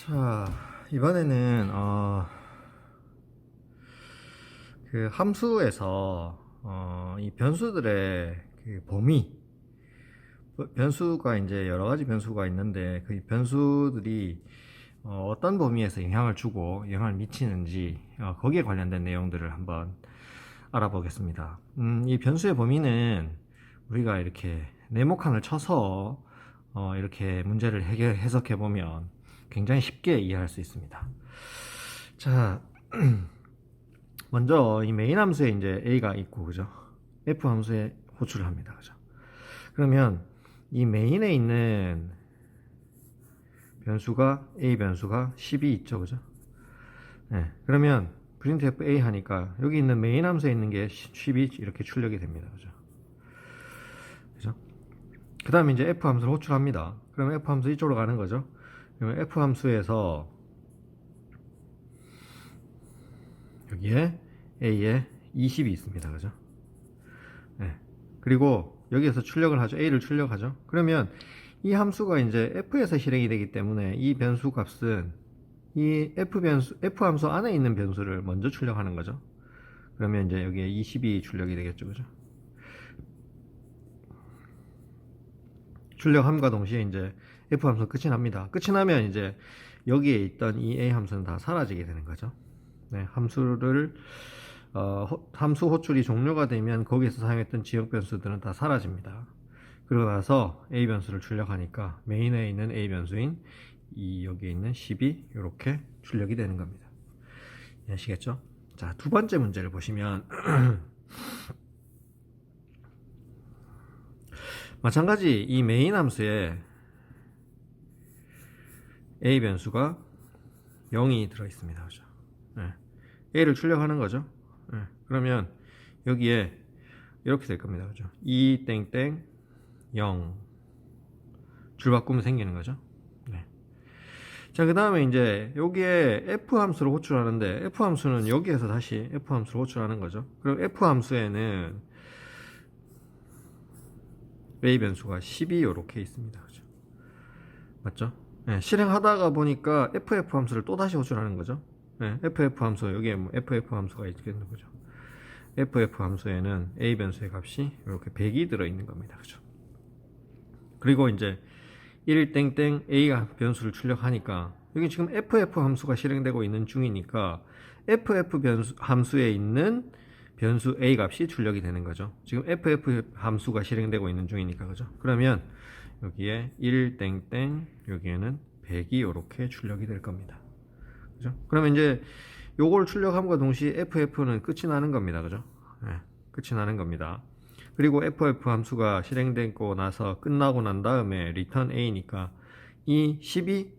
자, 이번에는 그 함수에서 이 변수들의 그 범위, 변수가 이제 여러 가지 변수가 있는데 그 변수들이 어떤 범위에서 영향을 주고 영향을 미치는지 거기에 관련된 내용들을 한번 알아보겠습니다. 이 변수의 범위는 우리가 이렇게 네모칸을 쳐서 이렇게 문제를 해석해 보면 굉장히 쉽게 이해할 수 있습니다. 자, 먼저 이 메인 함수에 이제 a가 있고, 그죠? f 함수에 호출을 합니다, 그죠? 그러면 이 메인에 있는 변수가 a 변수가 10이 있죠, 그죠? 네, 그러면 printf a 하니까 여기 있는 메인 함수에 있는 게 10이 이렇게 출력이 됩니다, 그죠? 그죠? 그 다음에 이제 f 함수를 호출합니다. 그러면 f 함수 이쪽으로 가는 거죠. 그러면 f 함수에서 여기에 a에 20이 있습니다, 그죠? 네. 그리고 여기에서 출력을 하죠. a를 출력하죠. 그러면 이 함수가 이제 f에서 실행이 되기 때문에 이 변수 값은 이 f 함수 안에 있는 변수를 먼저 출력하는 거죠. 그러면 이제 여기에 20이 출력이 되겠죠, 그죠? 출력함과 동시에 이제 f 함수는 끝이 납니다. 끝이 나면 이제 여기에 있던 이 a 함수는 다 사라지게 되는 거죠. 네, 함수 호출이 종료가 되면 거기에서 사용했던 지역 변수들은 다 사라집니다. 그러고 나서 a 변수를 출력하니까 메인에 있는 a 변수인 여기에 있는 10이 이렇게 출력이 되는 겁니다. 아시겠죠? 자, 두 번째 문제를 보시면 마찬가지 이 메인 함수에 a 변수가 0이 들어 있습니다. 그죠? 네. a를 출력하는 거죠. 네. 그러면 여기에 이렇게 될 겁니다. 그죠? 2 땡땡 0 줄 바꾸면 생기는 거죠. 네. 자, 그 다음에 이제 여기에 f 함수를 호출하는데 f 함수는 여기에서 다시 f 함수를 호출하는 거죠. 그럼 f 함수에는 a 변수가 10이 이렇게 있습니다. 그죠? 맞죠? 네, 실행하다가 보니까 ff 함수를 또 다시 호출하는 거죠. 네, ff 함수 여기에 뭐 ff 함수가 있겠는 거죠. ff 함수에는 a 변수의 값이 이렇게 100이 들어 있는 겁니다. 그죠? 그리고 이제 1땡땡 a가 변수를 출력하니까 여기 지금 ff 함수가 실행되고 있는 중이니까 ff 함수에 있는 변수 a 값이 출력이 되는 거죠. 지금 ff 함수가 실행되고 있는 중이니까, 그죠? 그러면 여기에 1땡땡 여기에는 100이 이렇게 출력이 될 겁니다. 그죠? 그러면 이제 요걸 출력함과 동시에 ff는 끝이 나는 겁니다. 그죠? 네, 끝이 나는 겁니다. 그리고 ff 함수가 실행되고 나서 끝나고 난 다음에 return a니까 이 10이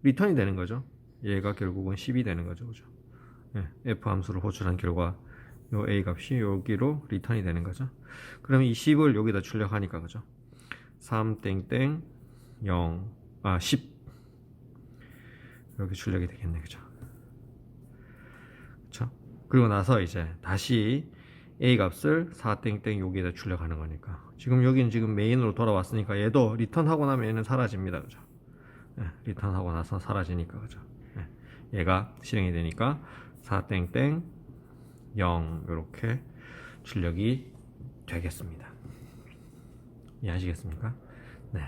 리턴이 되는 거죠. 얘가 결국은 10이 되는 거죠. 그죠? 네, f 함수를 호출한 결과 요 a 값이 여기로 리턴이 되는 거죠. 그러면 이 10을 여기다 출력하니까, 그죠? 3땡땡 0 10 이렇게 출력이 되겠네, 그죠? 그쵸? 그리고 나서 이제 다시 a 값을 4땡땡 여기에다 출력하는 거니까 지금 여기는 지금 메인으로 돌아왔으니까 얘도 리턴하고 나면 얘는 사라집니다, 그죠? 네, 리턴하고 나서 사라지니까, 그죠? 네, 얘가 실행이 되니까 4땡땡 0 이렇게 출력이 되겠습니다. 이해하시겠습니까? 네.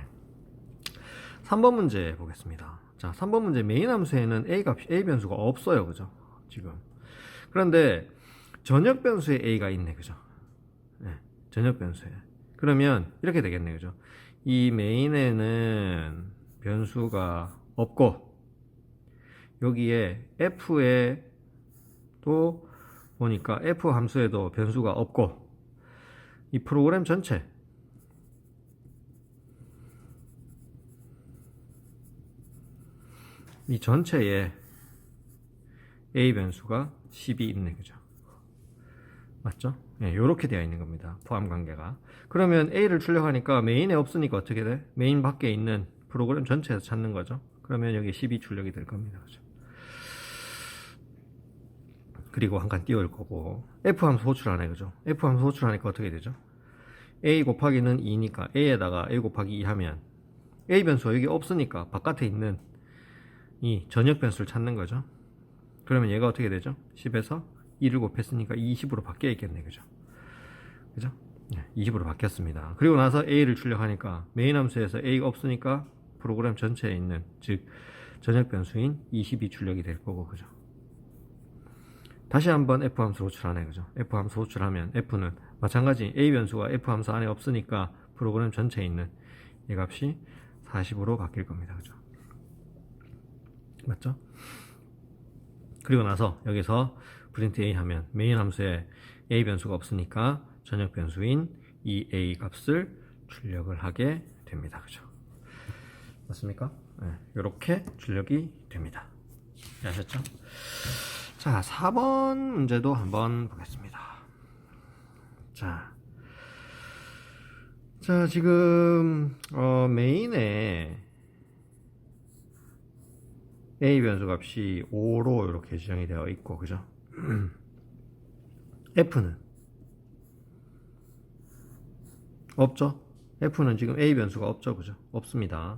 3번 문제 보겠습니다. 자, 3번 문제 메인 함수에는 a 변수가 없어요, 그죠? 지금. 그런데 전역 변수에 a가 있네, 그죠? 네, 전역 변수에. 그러면 이렇게 되겠네, 그죠? 이 메인에는 변수가 없고 여기에 f에도 보니까 f 함수에도 변수가 없고 이 프로그램 전체 이 전체에 a 변수가 10이 있네, 그죠? 맞죠? 예, 이렇게 되어 있는 겁니다. 포함 관계가. 그러면 a를 출력하니까 메인에 없으니까 어떻게 돼? 메인 밖에 있는 프로그램 전체에서 찾는 거죠. 그러면 여기 10이 출력이 될 겁니다. 그죠? 그리고 한 칸 띄울 거고 f 함수 호출하네, 그죠? f 함수 호출하니까 어떻게 되죠? a 곱하기는 2니까 a에다가 a 곱하기 2 하면 a 변수가 여기 없으니까 바깥에 있는 이 전역 변수를 찾는 거죠. 그러면 얘가 어떻게 되죠? 10에서 2를 곱했으니까 20으로 바뀌어 있겠네. 그죠? 그죠? 20으로 바뀌었습니다. 그리고 나서 a를 출력하니까 메인 함수에서 a가 없으니까 프로그램 전체에 있는, 즉 전역 변수인 20이 출력이 될 거고. 그죠? 다시 한번 f 함수 호출하네. 그죠? f 함수 호출하면 f는 마찬가지 a 변수가 f 함수 안에 없으니까 프로그램 전체에 있는 이 값이 40으로 바뀔 겁니다. 그죠? 맞죠? 그리고 나서 여기서 프린트 a 하면 메인 함수에 a 변수가 없으니까 전역 변수인 이 a 값을 출력을 하게 됩니다. 그죠? 맞습니까? 네, 이렇게 출력이 됩니다. 아셨죠? 자, 4번 문제도 한번 보겠습니다. 자, 지금 메인에 a 변수 값이 5로 이렇게 지정이 되어 있고, 그죠? f는 없죠? f는 지금 a 변수가 없죠, 그죠? 없습니다.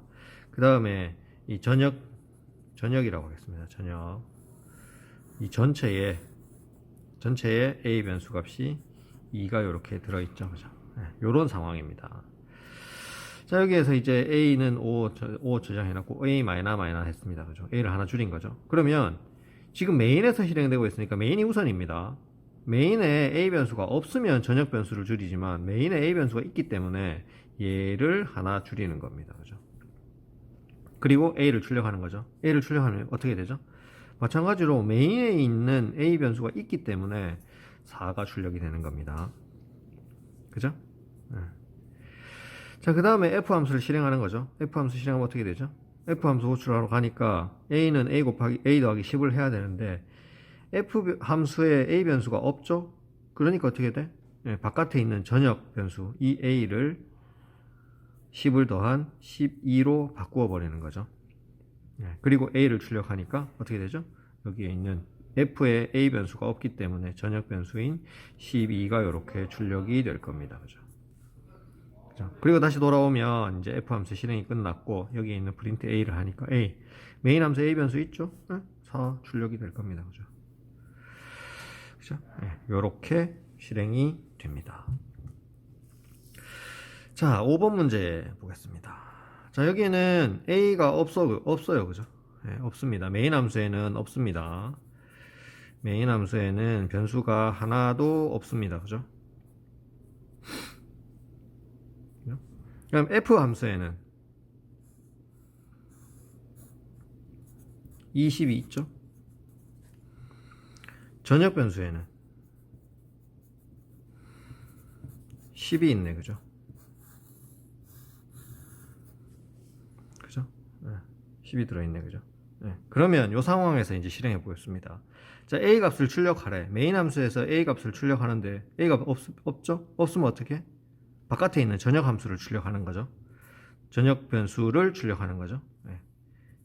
그 다음에 이 전역이라고 하겠습니다. 전역. 이 전체에 a 변수 값이 2가 이렇게 들어있죠, 그죠? 네, 요런 상황입니다. 자, 여기에서 이제 a는 5 저장해놨고 a 마이너 했습니다. 그죠? a를 하나 줄인 거죠. 그러면 지금 메인에서 실행되고 있으니까 메인이 우선입니다. 메인에 a 변수가 없으면 전역 변수를 줄이지만 메인에 a 변수가 있기 때문에 얘를 하나 줄이는 겁니다. 그죠? 그리고 a를 출력하는 거죠. a를 출력하면 어떻게 되죠? 마찬가지로 메인에 있는 a 변수가 있기 때문에 4가 출력이 되는 겁니다. 그죠? 네. 자, 그 다음에 f 함수를 실행하는 거죠. f 함수 실행하면 어떻게 되죠? f 함수 호출하러 가니까 a는 a 곱하기 a 더하기 10을 해야 되는데 f 함수에 a 변수가 없죠? 그러니까 어떻게 돼? 네, 바깥에 있는 전역 변수 이 a를 10을 더한 12로 바꾸어 버리는 거죠. 네, 그리고 a를 출력하니까 어떻게 되죠? 여기에 있는 f에 a 변수가 없기 때문에 전역 변수인 12가 이렇게 출력이 될 겁니다. 그죠? 그리고 다시 돌아오면 이제 f 함수 실행이 끝났고 여기에 있는 프린트 a를 하니까 a 메인 함수 a 변수 있죠? 네? 4 출력이 될 겁니다. 그죠? 그죠? 네, 이렇게 실행이 됩니다. 자, 5번 문제 보겠습니다. 자, 여기에는 a가 없어요. 그죠? 네, 없습니다. 메인 함수에는 없습니다. 메인 함수에는 변수가 하나도 없습니다. 그죠? 그럼 f 함수에는 20이 있죠? 전역 변수에는 10이 있네. 그죠? 그죠? 네, 10이 들어있네. 그죠? 네, 그러면 이 상황에서 이제 실행해 보겠습니다. 자, a 값을 출력하래. 메인 함수에서 a 값을 출력하는데 a가 없죠? 없으면 어떻게? 바깥에 있는 전역 함수를 출력하는 거죠. 전역 변수를 출력하는 거죠. 네,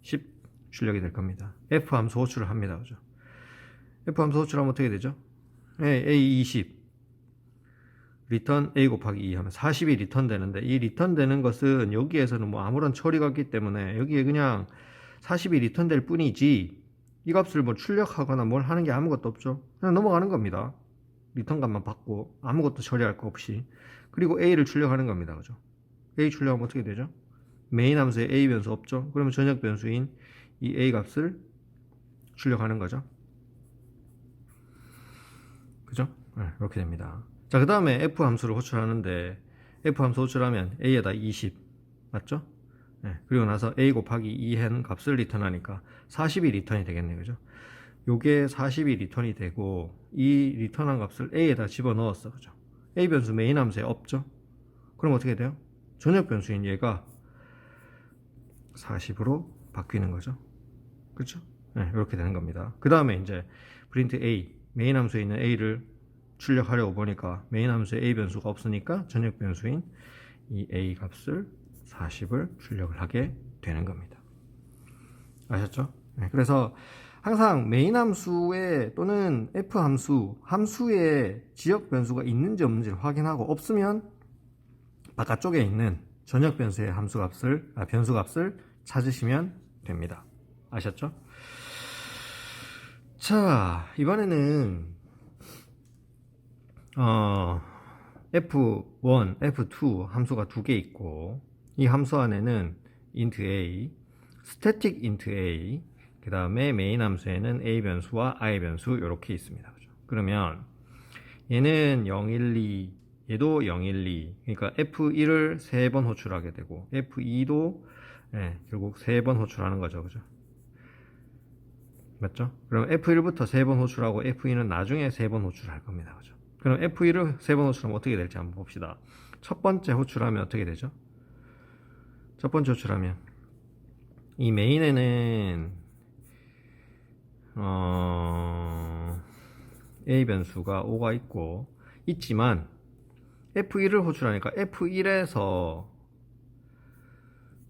10 출력이 될 겁니다. f 함수 호출을 합니다. 그죠? f 함수 호출하면 어떻게 되죠? 네, a 20 리턴 a 곱하기 2 하면 40이 리턴 되는데 이 리턴 되는 것은 여기에서는 뭐 아무런 처리가 없기 때문에 여기에 그냥 40이 리턴 될 뿐이지 이 값을 뭐 출력하거나 뭘 하는 게 아무것도 없죠. 그냥 넘어가는 겁니다. 리턴 값만 받고 아무것도 처리할 거 없이. 그리고 a를 출력하는 겁니다. 그죠? a 출력하면 어떻게 되죠? 메인 함수에 a 변수 없죠? 그러면 전역 변수인 이 a 값을 출력하는 거죠. 그죠? 네, 이렇게 됩니다. 자, 그 다음에 f 함수를 호출하는데 f 함수 호출하면 a에다 20 맞죠? 네, 그리고 나서 a 곱하기 2한 값을 리턴하니까 40이 리턴이 되겠네요. 그죠? 요게 40이 리턴이 되고 이 리턴한 값을 a에다 집어넣었어. 그죠? a 변수 메인 함수에 없죠? 그럼 어떻게 돼요? 전역 변수인 얘가 40으로 바뀌는 거죠. 그렇죠? 네, 이렇게 되는 겁니다. 그 다음에 이제 프린트 a 메인 함수에 있는 a를 출력하려고 보니까 메인 함수에 a 변수가 없으니까 전역 변수인 이 a 값을 40을 출력을 하게 되는 겁니다. 아셨죠? 네, 그래서 항상 메인 함수에 또는 f 함수에 지역 변수가 있는지 없는지를 확인하고 없으면 바깥쪽에 있는 전역 변수의 변수 값을 찾으시면 됩니다. 아셨죠? 자, 이번에는 f1, f2 함수가 두 개 있고, 이 함수 안에는 int a, static int a, 그 다음에 메인 함수에는 a 변수와 i 변수 이렇게 있습니다. 그죠? 그러면 얘는 0, 1, 2, 얘도 0, 1, 2, 그러니까 f1을 3번 호출하게 되고 f2도 결국 3번 호출하는 거죠. 그죠? 맞죠? 그럼 f1부터 3번 호출하고 f2는 나중에 3번 호출할 겁니다. 그죠? 그럼 f1을 3번 호출하면 어떻게 될지 한번 봅시다. 첫 번째 호출하면 어떻게 되죠? 첫 번째 호출하면 이 메인에는 A 변수가 5가 있지만 F1을 호출하니까 F1에서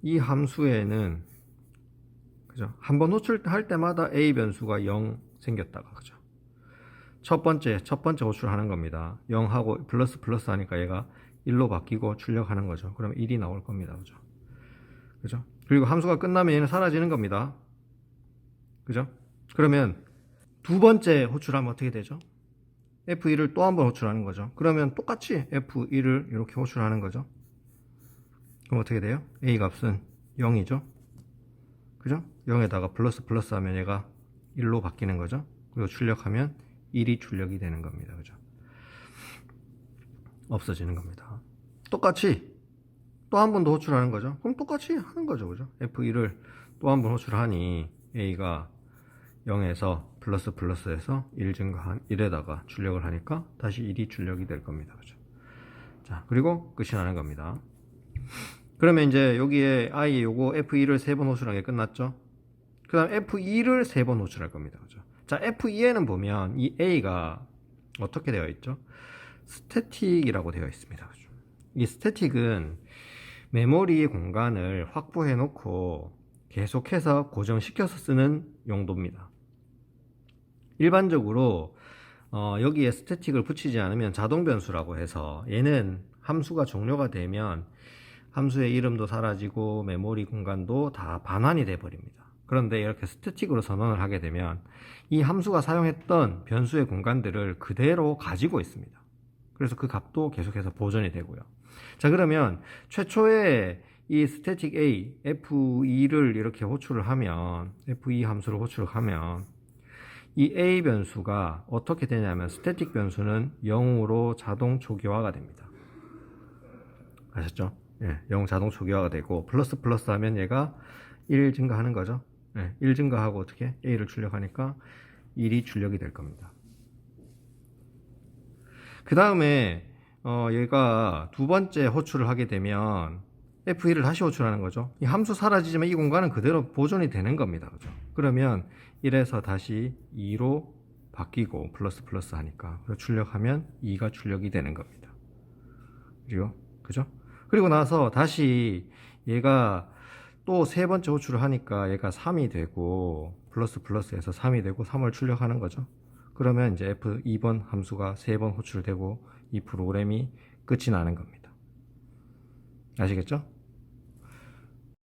이 함수에는 그죠? 한번 호출할 때마다 A 변수가 0 생겼다가 그죠? 첫 번째 호출하는 겁니다. 0하고 플러스 하니까 얘가 1로 바뀌고 출력하는 거죠. 그러면 1이 나올 겁니다. 그죠? 그죠? 그리고 함수가 끝나면 얘는 사라지는 겁니다. 그죠? 그러면 두 번째 호출하면 어떻게 되죠? F1을 또 한 번 호출하는 거죠. 그러면 똑같이 F1을 이렇게 호출하는 거죠. 그럼 어떻게 돼요? A 값은 0이죠. 그죠? 0에다가 플러스 하면 얘가 1로 바뀌는 거죠. 그리고 출력하면 1이 출력이 되는 겁니다. 그죠? 없어지는 겁니다. 똑같이 또 한 번 더 호출하는 거죠. 그럼 똑같이 하는 거죠. 그죠? F1을 또 한 번 호출하니 A가 0에서 플러스에서 1 증가한 1에다가 출력을 하니까 다시 1이 출력이 될 겁니다. 그죠? 자, 그리고 끝이 나는 겁니다. 그러면 이제 여기에 I 요거 F1을 3번 호출하게 끝났죠? 그 다음 F2를 3번 호출할 겁니다. 그죠? 자, F2에는 보면 이 A가 어떻게 되어 있죠? 스태틱이라고 되어 있습니다. 그죠? 이 스태틱은 메모리 공간을 확보해 놓고 계속해서 고정시켜서 쓰는 용도입니다. 일반적으로 여기에 스태틱을 붙이지 않으면 자동 변수라고 해서 얘는 함수가 종료가 되면 함수의 이름도 사라지고 메모리 공간도 다 반환이 돼 버립니다. 그런데 이렇게 스태틱으로 선언을 하게 되면 이 함수가 사용했던 변수의 공간들을 그대로 가지고 있습니다. 그래서 그 값도 계속해서 보존이 되고요. 자, 그러면 최초에 이 static A, F2를 이렇게 호출을 하면, F2 함수를 호출을 하면, 이 A 변수가 어떻게 되냐면, static 변수는 0으로 자동 초기화가 됩니다. 아셨죠? 예, 0 자동 초기화가 되고, 플러스 하면 얘가 1 증가하는 거죠. 예, 1 증가하고 어떻게? A를 출력하니까 1이 출력이 될 겁니다. 그 다음에, 얘가 두 번째 호출을 하게 되면, F1을 다시 호출하는 거죠. 이 함수 사라지지만 이 공간은 그대로 보존이 되는 겁니다. 그죠? 그러면 1에서 다시 2로 바뀌고 플러스 하니까 출력하면 2가 출력이 되는 겁니다. 그죠? 그리고 나서 다시 얘가 또 세 번째 호출을 하니까 얘가 3이 되고 플러스에서 3이 되고 3을 출력하는 거죠. 그러면 이제 F2번 함수가 3번 호출되고 이 프로그램이 끝이 나는 겁니다. 아시겠죠?